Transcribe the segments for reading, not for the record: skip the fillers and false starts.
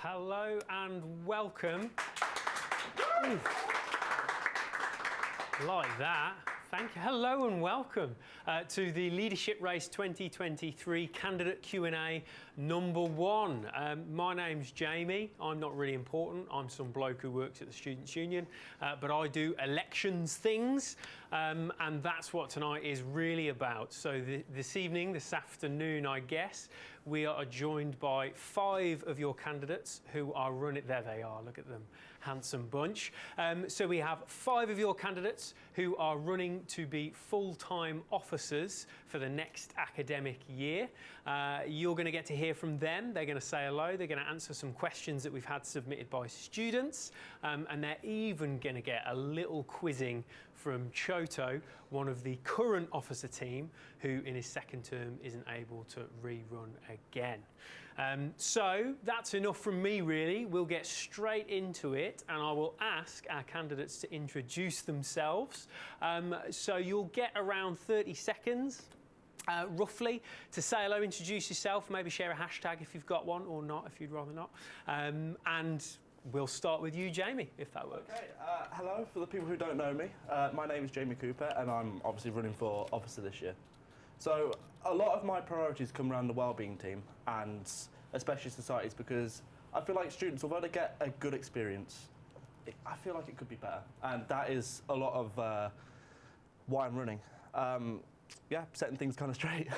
Hello and welcome. Like that. Thank you. Hello and welcome to the Leadership Race 2023 Candidate Q&A number 1. My name's Jamie. I'm not really important. I'm some bloke who works at the Students' Union, but I do elections things, and that's what tonight is really about. So this evening, this afternoon, I guess, we are joined by 5 of your candidates who are running. There they are. Look at them, handsome bunch. So we have 5 of your candidates who are running to be full-time officers for the next academic year. You're going to get to hear from them. They're going to say hello. They're going to answer some questions that we've had submitted by students, and they're even going to get a little quizzing from Choto, one of the current officer team, who in his second term isn't able to rerun again. So that's enough from me, really. We'll get straight into it, and I will ask our candidates to introduce themselves. So you'll get around 30 seconds, roughly, to say hello, introduce yourself, maybe share a hashtag if you've got one, or not if you'd rather not. And we'll start with you, Jamie, if that works. Okay, hello, for the people who don't know me, my name is Jamie Cooper and I'm obviously running for officer this year. So a lot of my priorities come around the wellbeing team and especially societies, because I feel like students, although they get a good experience, I feel like it could be better, and that is a lot of why I'm running. Yeah, setting things kind of straight.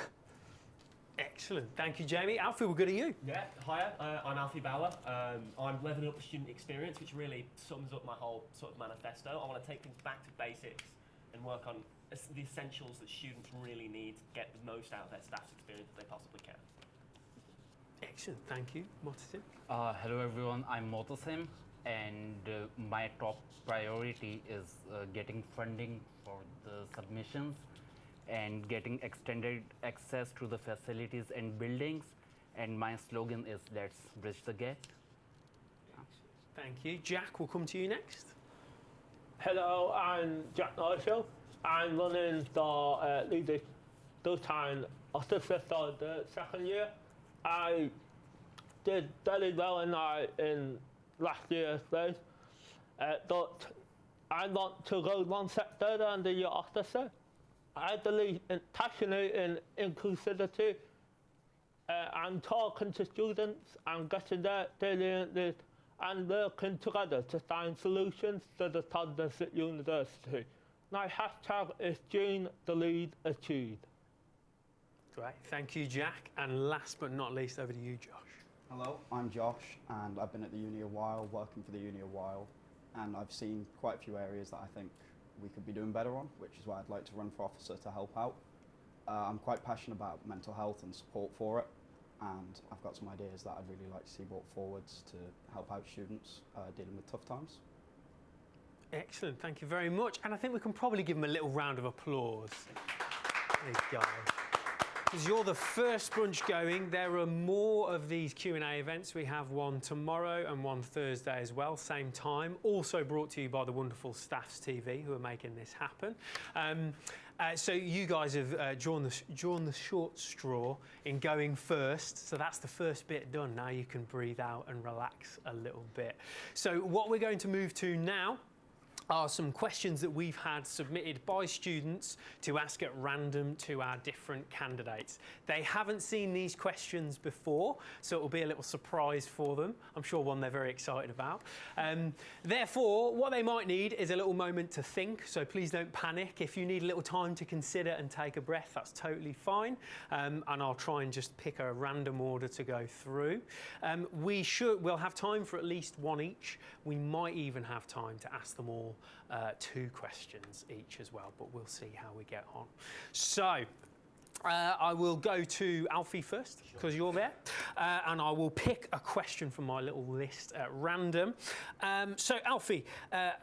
Excellent. Thank you, Jamie. Alfie, we'll go to you. Yeah, hiya, I'm Alfie Bower. I'm levelling up the student experience, which really sums up my whole sort of manifesto. I want to take things back to basics and work on the essentials that students really need to get the most out of their staff's experience that they possibly can. Excellent. Thank you. Motasim. Hello everyone, I'm Motasim, and my top priority is getting funding for the submissions and getting extended access to the facilities and buildings, and my slogan is "Let's bridge the gap." Thank you. Jack, we'll come to you next. Hello, I'm Jack Norshall. I'm running the leadership time officer for the second year. I did very well in last year's race, but I want to go one step further and be your officer. I believe in passionate in inclusivity. I'm talking to students and getting their experiences and working together to find solutions to the problems at university. My hashtag is June the Lead Achieved. Great. Thank you, Jack. And last but not least, over to you, Josh. Hello, I'm Josh, and I've been at the uni a while, working for the uni a while, and I've seen quite a few areas that I think we could be doing better on, which is why I'd like to run for officer to help out. I'm quite passionate about mental health and support for it, and I've got some ideas that I'd really like to see brought forwards to help out students dealing with tough times. Excellent, thank you very much. And I think we can probably give them a little round of applause. There you go. Because you're the first bunch going. There are more of these Q&A events. We have one tomorrow and one Thursday as well, same time. Also brought to you by the wonderful Staffs TV, who are making this happen. So you guys have drawn the short straw in going first. So that's the first bit done. Now you can breathe out and relax a little bit. So what we're going to move to now are some questions that we've had submitted by students to ask at random to our different candidates. They haven't seen these questions before, so it will be a little surprise for them. I'm sure one they're very excited about. Therefore, what they might need is a little moment to think, so please don't panic. If you need a little time to consider and take a breath, that's totally fine. And I'll try and just pick a random order to go through. We'll have time for at least one each. We might even have time to ask them all 2 questions each as well, but we'll see how we get on. So I will go to Alfie first, because you're there, and I will pick a question from my little list at random. So Alfie,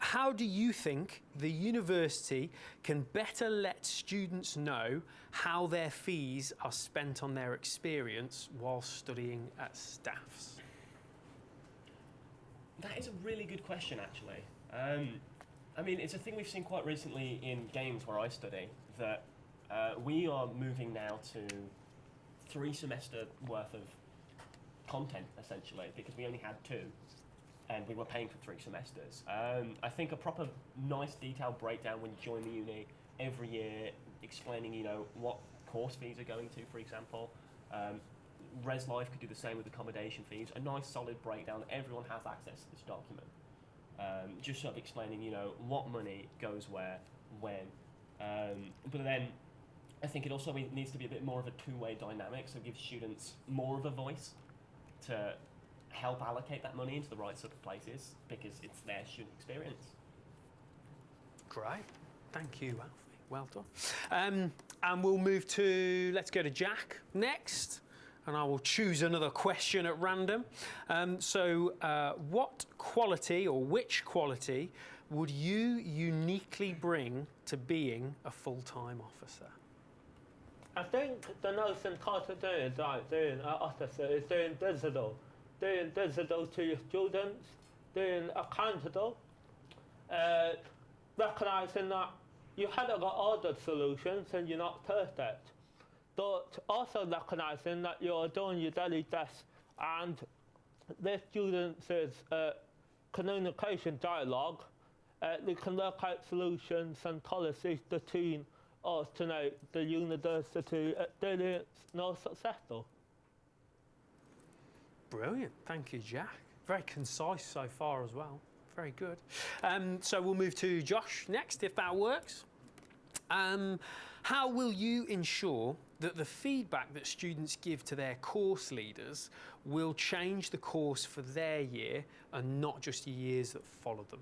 how do you think the university can better let students know how their fees are spent on their experience while studying at Staffs? That is a really good question, actually. I mean, it's a thing we've seen quite recently in games where I study, that we are moving now to 3 semester worth of content essentially, because we only had 2 and we were paying for 3 semesters. I think a proper nice detailed breakdown when you join the uni every year, explaining, you know, what course fees are going to, for example. Res Life could do the same with accommodation fees. A nice solid breakdown that everyone has access to this document. Just sort of explaining, you know, what money goes where, when. But then I think it also needs to be a bit more of a two-way dynamic, so give students more of a voice to help allocate that money into the right sort of places, because it's their student experience. Great. Thank you, Alfie. Well done. And we'll move to, let's go to Jack next. And I will choose another question at random. What quality or which quality would you uniquely bring to being a full-time officer? I think the most important thing is like doing an officer is doing digital to your students, doing accountable, recognising that you haven't got all the solutions and you're not perfect, but also recognising that you're doing your daily best and the students' communication dialogue, they can work out solutions and policies between us to make the university experience more successful. Brilliant. Thank you, Jack. Very concise so far as well. Very good. So we'll move to Josh next, if that works. How will you ensure that the feedback that students give to their course leaders will change the course for their year and not just the years that follow them?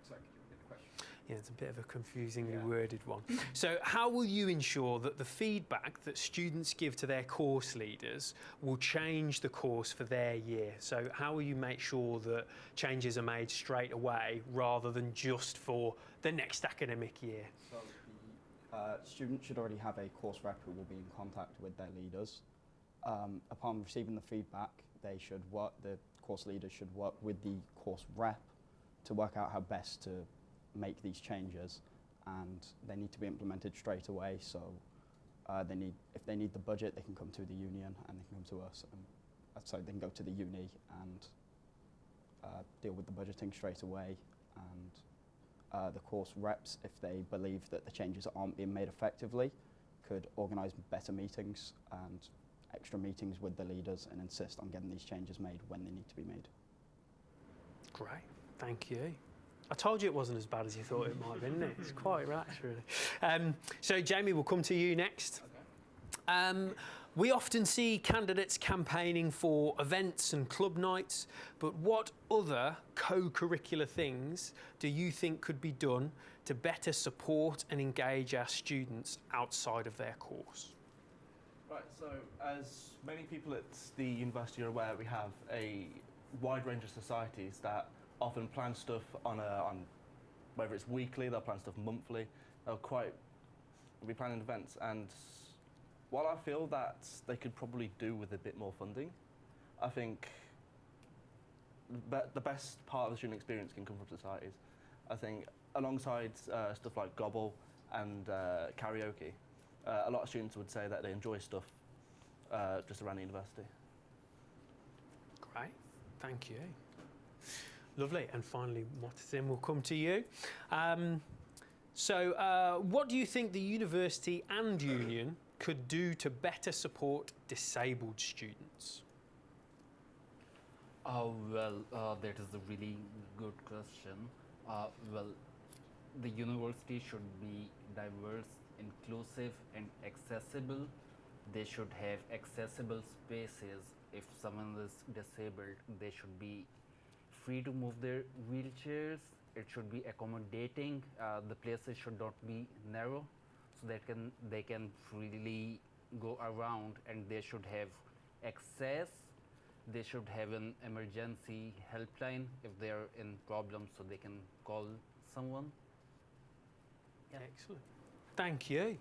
Sorry, could you repeat the question? Yeah, it's a bit of a confusingly worded one. So how will you ensure that the feedback that students give to their course leaders will change the course for their year? So how will you make sure that changes are made straight away rather than just for the next academic year? So the students should already have a course rep who will be in contact with their leaders. Upon receiving the feedback, the course leaders should work with the course rep to work out how best to make these changes, and they need to be implemented straight away. So if they need the budget, they can come to the union and they can come to us, and so they can go to the uni and deal with the budgeting straight away. And the course reps, if they believe that the changes aren't being made effectively, could organise better meetings and extra meetings with the leaders and insist on getting these changes made when they need to be made. Great, thank you. I told you it wasn't as bad as you thought it might have been, isn't it? It's quite relaxed, really. So, Jamie, we'll come to you next. Okay. We often see candidates campaigning for events and club nights, but what other co-curricular things do you think could be done to better support and engage our students outside of their course? Right, so as many people at the university are aware, we have a wide range of societies that often plan stuff on whether it's weekly, they'll plan stuff monthly, they'll be planning events, and while I feel that they could probably do with a bit more funding, I think the best part of the student experience can come from societies. I think alongside stuff like Gobble and karaoke, a lot of students would say that they enjoy stuff just around the university. Great, thank you. Lovely, and finally, Motasim, will come to you. What do you think the university and union could do to better support disabled students? That is a really good question. The university should be diverse, inclusive, and accessible. They should have accessible spaces. If someone is disabled, they should be free to move their wheelchairs. It should be accommodating. The places should not be narrow, so that they can freely go around, and they should have access. They should have an emergency helpline if they are in problems, so they can call someone. Yeah. Excellent. Thank you.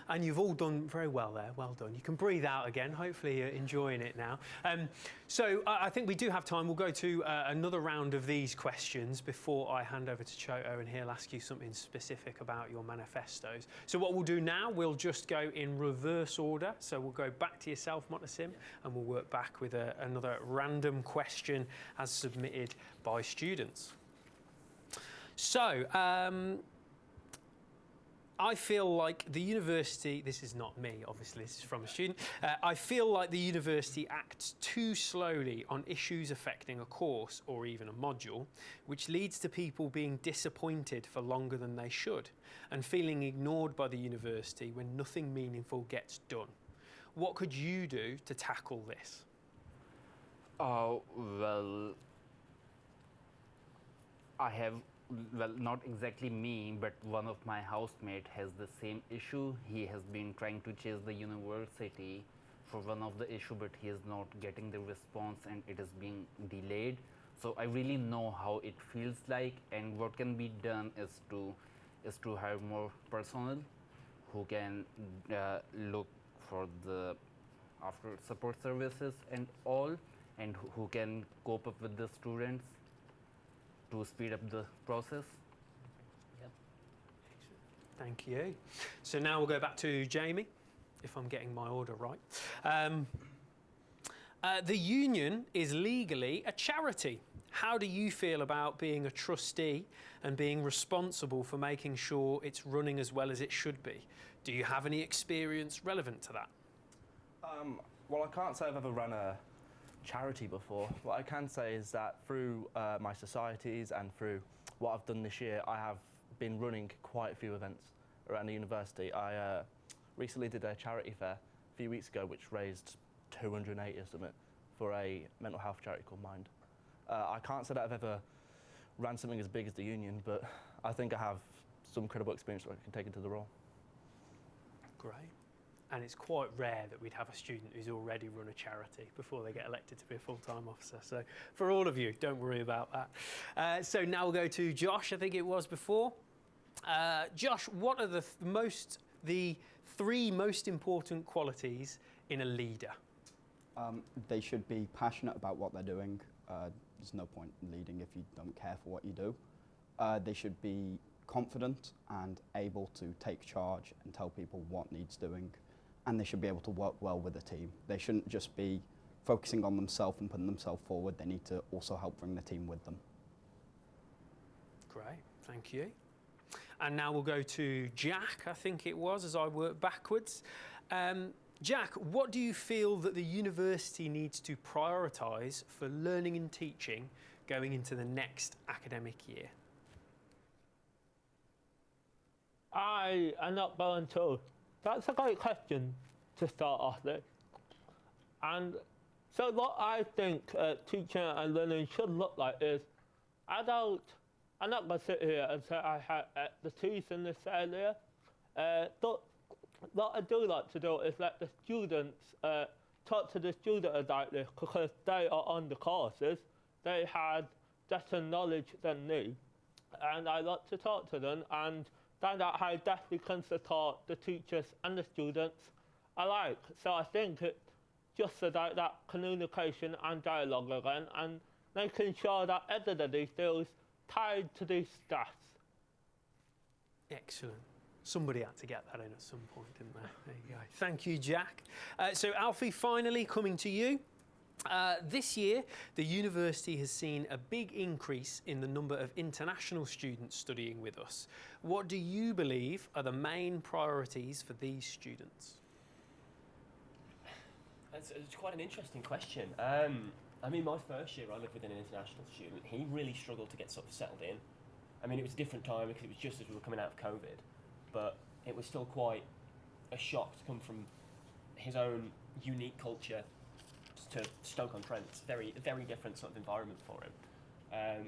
And you've all done very well there. Well done. You can breathe out again. Hopefully you're enjoying it now. So I think we do have time. We'll go to another round of these questions before I hand over to Choto, and he'll ask you something specific about your manifestos. So what we'll do now, we'll just go in reverse order. So we'll go back to yourself, Motasim, and we'll work back with another random question as submitted by students. So, I feel like the university, this is not me, obviously, this is from a student. I feel like the university acts too slowly on issues affecting a course or even a module, which leads to people being disappointed for longer than they should and feeling ignored by the university when nothing meaningful gets done. What could you do to tackle this? Well, not exactly me, but one of my housemate has the same issue. He has been trying to chase the university for one of the issue, but he is not getting the response and it is being delayed. So I really know how it feels like, and what can be done is to hire more personnel who can look for the after support services and all, and who can cope up with the students to speed up the process. Yep. Thank you. So now we'll go back to Jamie, if I'm getting my order right. The union is legally a charity. How do you feel about being a trustee and being responsible for making sure it's running as well as it should be? Do you have any experience relevant to that? Well, I can't say I've ever run a charity before. What I can say is that through my societies and through what I've done this year, I have been running quite a few events around the university. I recently did a charity fair a few weeks ago, which raised 280 or something for a mental health charity called Mind. I can't say that I've ever ran something as big as the union, but I think I have some credible experience that I can take into the role. Great. And it's quite rare that we'd have a student who's already run a charity before they get elected to be a full-time officer. So for all of you, don't worry about that. So now we'll go to Josh, I think it was before. Josh, what are the three most important qualities in a leader? They should be passionate about what they're doing. There's no point in leading if you don't care for what you do. They should be confident and able to take charge and tell people what needs doing. And they should be able to work well with a team. They shouldn't just be focusing on themselves and putting themselves forward. They need to also help bring the team with them. Great, thank you. And now we'll go to Jack, I think it was, as I work backwards. Jack, what do you feel that the university needs to prioritise for learning and teaching going into the next academic year? I am not going to. That's a great question to start off with. And so what I think teaching and learning should look like is, I'm not going to sit here and say I have expertise in this area. But what I do like to do is let the students talk to the student about this, because they are on the courses. They had better knowledge than me. And I like to talk to them and find out how best we can support the teachers and the students alike. So I think it's just about that communication and dialogue again, and making sure that everybody feels tied to these stats. Excellent. Somebody had to get that in at some point, didn't they? There you go. Thank you, Jack. So Alfie, finally coming to you. This year, the university has seen a big increase in the number of international students studying with us. What do you believe are the main priorities for these students? It's quite an interesting question. I mean, my first year I lived with an international student. He really struggled to get sort of settled in. I mean, it was a different time because it was just as we were coming out of COVID, but it was still quite a shock to come from his own unique culture to Stoke-on-Trent. It's a very different sort of environment for him.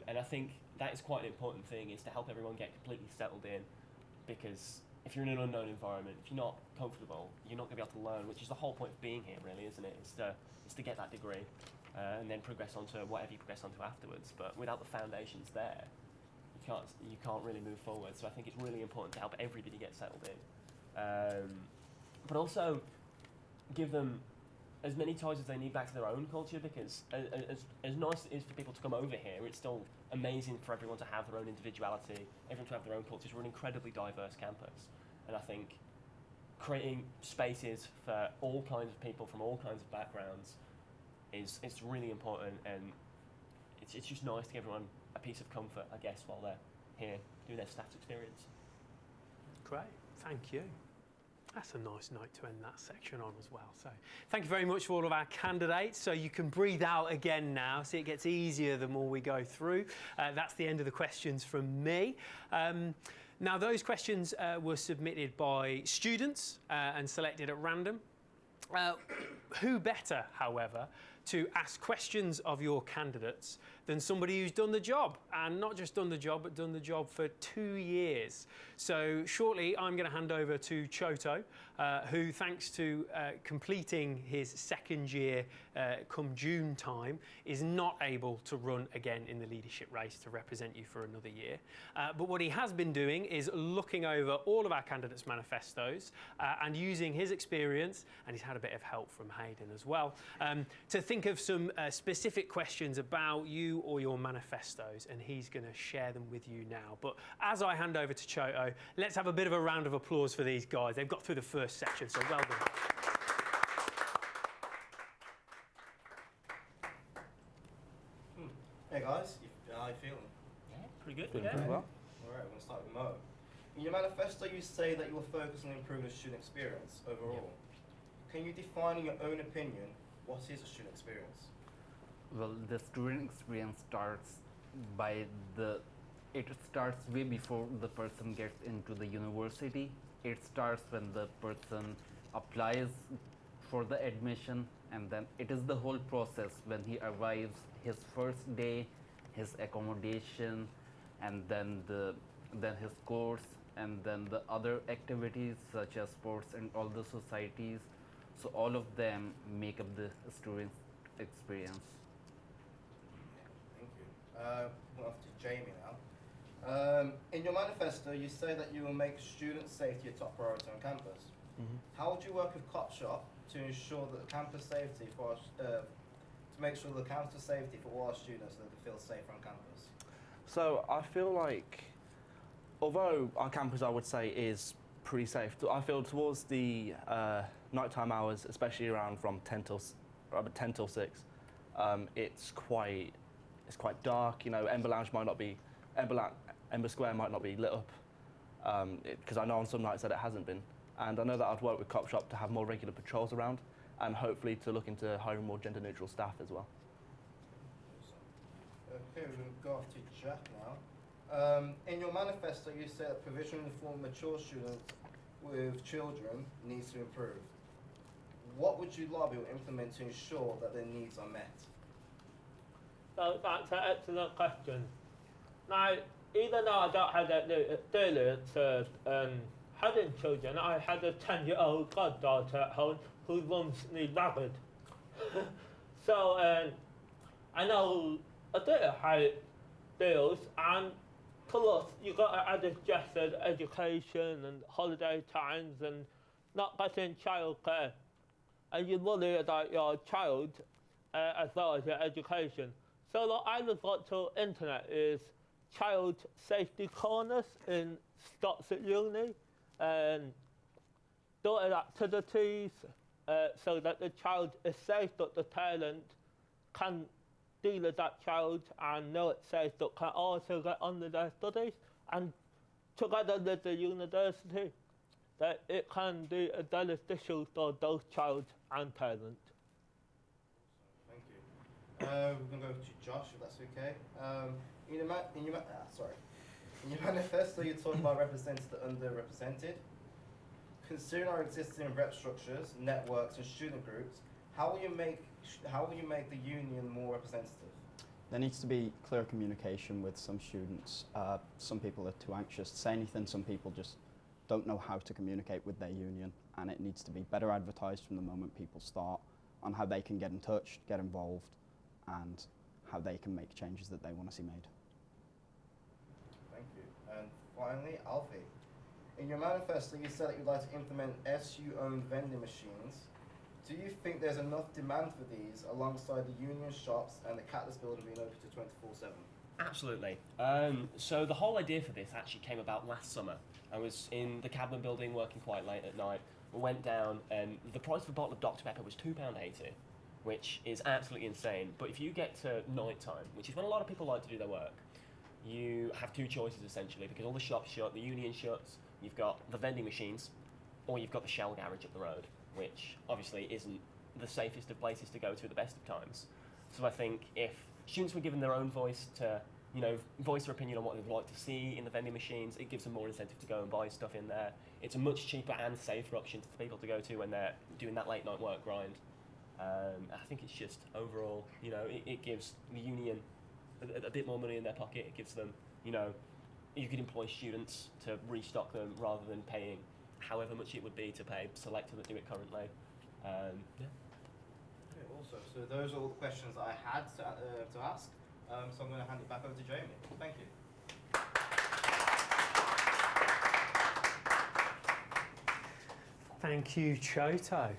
And I think that is quite an important thing, is to help everyone get completely settled in, because if you're in an unknown environment, if you're not comfortable, you're not going to be able to learn, which is the whole point of being here, really, isn't it? It's to get that degree and then progress on to whatever you progress onto afterwards. But without the foundations there, you can't really move forward. So I think it's really important to help everybody get settled in. but also give them as many ties as they need back to their own culture, because as nice as it is for people to come over here, it's still amazing for everyone to have their own individuality, everyone to have their own cultures. We're an incredibly diverse campus, and I think creating spaces for all kinds of people from all kinds of backgrounds is really important, and it's just nice to give everyone a piece of comfort, I guess, while they're here doing their staff experience. Great, thank you. That's a nice note to end that section on as well. So thank you very much for all of our candidates. So you can breathe out again now. See, it gets easier the more we go through. That's the end of the questions from me. Now, those questions were submitted by students and selected at random. Who better, however, to ask questions of your candidates than somebody who's done the job, and not just done the job, but done the job for 2 years. So shortly, I'm going to hand over to Choto, who, thanks to completing his second year come June time, is not able to run again in the leadership race to represent you for another year. But what he has been doing is looking over all of our candidates' manifestos and using his experience, and he's had a bit of help from Hayden as well, to think of some specific questions about you or your manifestos, and he's going to share them with you now. But as I hand over to Choto, let's have a bit of a round of applause for these guys. They've got through the first section, so well done. Hey guys, how are you feeling? Yeah, pretty good. Doing Yeah. pretty well. Alright, we're going to start with Mo. In your manifesto you say that you will focus on improving the student experience overall. Can you define in your own opinion what is a student experience? Well, the student experience starts by it starts way before the person gets into the university. It starts when the person applies for the admission, and then it is the whole process when he arrives, his first day, his accommodation, and then his course, and then the other activities such as sports and all the societies. So all of them make up the student experience. Thank you. We're off to Jamie now. In your manifesto, you say that you will make student safety a top priority on campus. How would you work with Cop Shop to ensure that the campus safety for to make sure the campus safety for all our students so that they feel safer on campus? So I feel like, although our campus, I would say, is pretty safe, I feel towards the nighttime hours, especially around from 10 till 6, it's quite dark. You know, Ember Square might not be lit up, because I know on some nights that it hasn't been. And I know that I'd work with Cop Shop to have more regular patrols around, and hopefully to look into hiring more gender-neutral staff as well. Okay, we're going to go off to Jack now. In your manifesto, you say that provision for mature students with children needs to improve. What would you lobby or implement to ensure that their needs are met? So that's an excellent question. Now, even though I don't have that experience of having children, I had a 10-year-old goddaughter at home who runs me ragged. So I know a bit of how it feels, and plus you've got to add adjusted education and holiday times and not getting childcare. And you worry about your child as well as your education. So what I would want to internet is child safety corners in Stocks at Uni, and daughter activities so that the child is safe, but the parent can deal with that child and know it's safe, but can also get on with their studies, and together with the university, that it can be beneficial for both child and parent. Thank you. We're going to go to Josh, if that's okay. In your manifesto, you talk about representing the underrepresented. Considering our existing rep structures, networks, and student groups, how will you make the union more representative? There needs to be clear communication with some students. Some people are too anxious to say anything. Some people just don't know how to communicate with their union, and it needs to be better advertised from the moment people start on how they can get in touch, get involved, and how they can make changes that they want to see made. Thank you. And finally, Alfie. In your manifesto, you said that you'd like to implement SU-owned vending machines. Do you think there's enough demand for these alongside the union shops and the Catalyst building being open to 24/7? Absolutely. So the whole idea for this actually came about last summer. I was in the Cadman building working quite late at night. We went down and the price of a bottle of Dr Pepper was £2.80, which is absolutely insane. But if you get to night time, which is when a lot of people like to do their work, you have two choices essentially, because all the shops shut, the union shuts, you've got the vending machines, or you've got the Shell garage up the road, which obviously isn't the safest of places to go to at the best of times. So I think if students were given their own voice to, voice their opinion on what they'd like to see in the vending machines, it gives them more incentive to go and buy stuff in there. It's a much cheaper and safer option for people to go to when they're doing that late night work grind. I think it's just overall, it gives the union a bit more money in their pocket. It gives them, you could employ students to restock them rather than paying however much it would be to pay selectors that do it currently. Yeah. Okay, awesome. So those are all the questions that I had to ask. So I'm going to hand it back over to Jamie. Thank you. Thank you, Choto.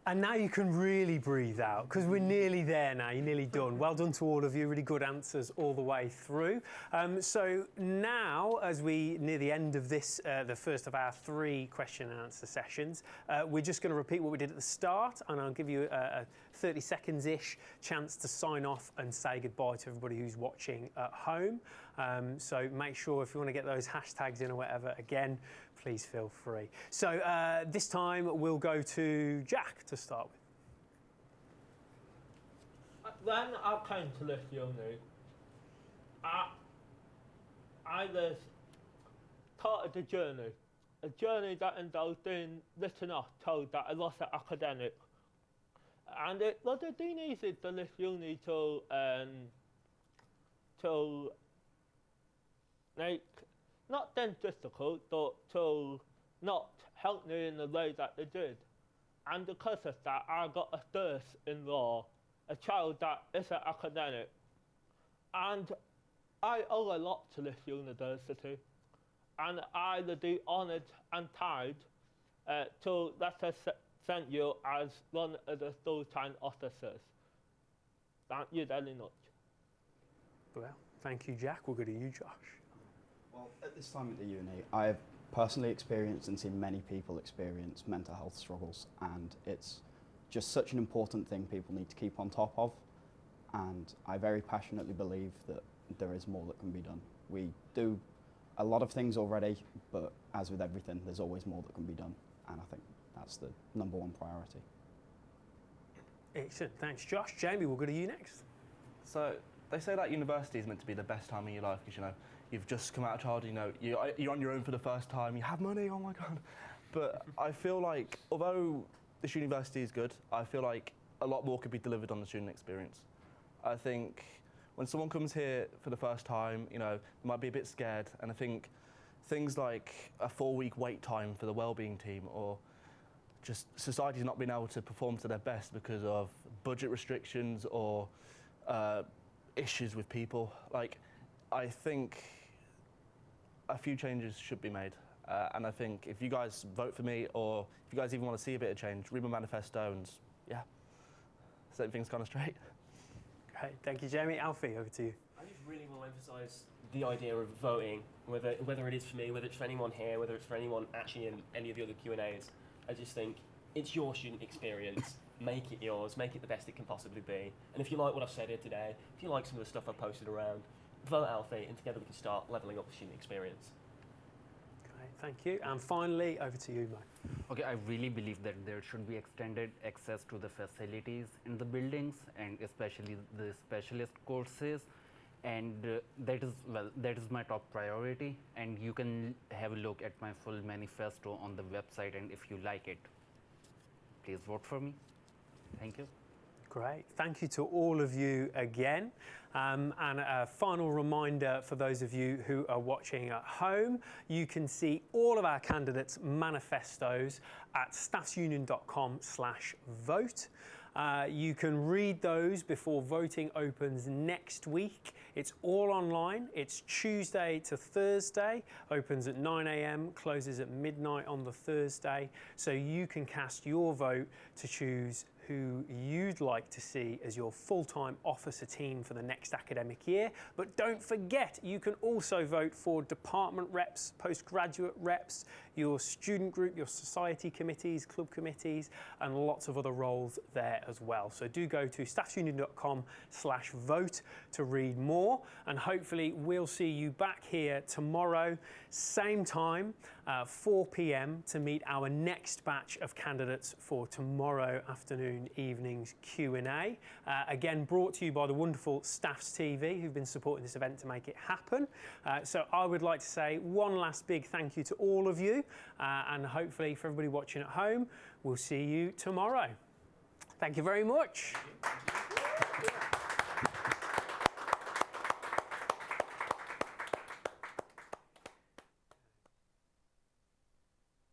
And now you can really breathe out, because we're nearly there now, you're nearly done. Well done to all of you, really good answers all the way through. So now, as we near the end of this, the first of our 3 question and answer sessions, we're just going to repeat what we did at the start, and I'll give you a 30 seconds-ish chance to sign off and say goodbye to everybody who's watching at home. So make sure if you want to get those hashtags in or whatever, again, please feel free. So this time we'll go to Jack to start with. When I came to this uni, I was started a journey that indulged in written off told that I lost at academic. And it wasn't been easy to this uni to make, not then difficult, but to not help me in the way that they did. And because of that, I got a thirst in law, a child that is an academic. And I owe a lot to this university. And I would be honoured and tied to represent you as one of the full-time officers. Thank you very much. Well, thank you, Jack. We'll go to you, Josh. Well, at this time at the uni, I've personally experienced and seen many people experience mental health struggles, and it's just such an important thing people need to keep on top of, and I very passionately believe that there is more that can be done. We do a lot of things already, but as with everything, there's always more that can be done, and I think that's the #1 priority. Excellent, thanks Josh. Jamie, we'll go to you next. So they say that university is meant to be the best time of your life because, you've just come out of childhood, you're on your own for the first time, you have money, oh my God. But I feel like, although this university is good, I feel like a lot more could be delivered on the student experience. I think when someone comes here for the first time, they might be a bit scared, and I think things like a 4-week wait time for the wellbeing team, or just society's not being able to perform to their best because of budget restrictions or issues with people. I think a few changes should be made, and I think if you guys vote for me, or if you guys even want to see a bit of change, read my manifesto and set things kind of straight. Great, thank you, Jamie. Alfie, over to you. I just really want to emphasise the idea of voting, whether it is for me, whether it's for anyone here, whether it's for anyone actually in any of the other Q&As. I just think it's your student experience. Make it yours, make it the best it can possibly be. And if you like what I've said here today, if you like some of the stuff I've posted around, vote Alfie, and together we can start levelling up the student experience. Great, thank you. And finally, over to you, Mo. Okay, I really believe that there should be extended access to the facilities in the buildings, and especially the specialist courses. And that is my top priority. And you can have a look at my full manifesto on the website, and if you like it, please vote for me. Thank you. Great. Thank you to all of you again. And a final reminder for those of you who are watching at home, you can see all of our candidates' manifestos at staffsunion.com/vote. You can read those before voting opens next week. It's all online. It's Tuesday to Thursday, opens at 9 a.m, closes at midnight on the Thursday. So you can cast your vote to choose who you'd like to see as your full-time officer team for the next academic year. But don't forget, you can also vote for department reps, postgraduate reps, your student group, your society committees, club committees, and lots of other roles there as well. So do go to staffsunion.com/vote to read more, and hopefully we'll see you back here tomorrow, same time, 4 p.m, to meet our next batch of candidates for tomorrow afternoon evening's Q&A. Again, brought to you by the wonderful Staffs TV, who've been supporting this event to make it happen. So I would like to say one last big thank you to all of you, and hopefully for everybody watching at home, we'll see you tomorrow. Thank you very much.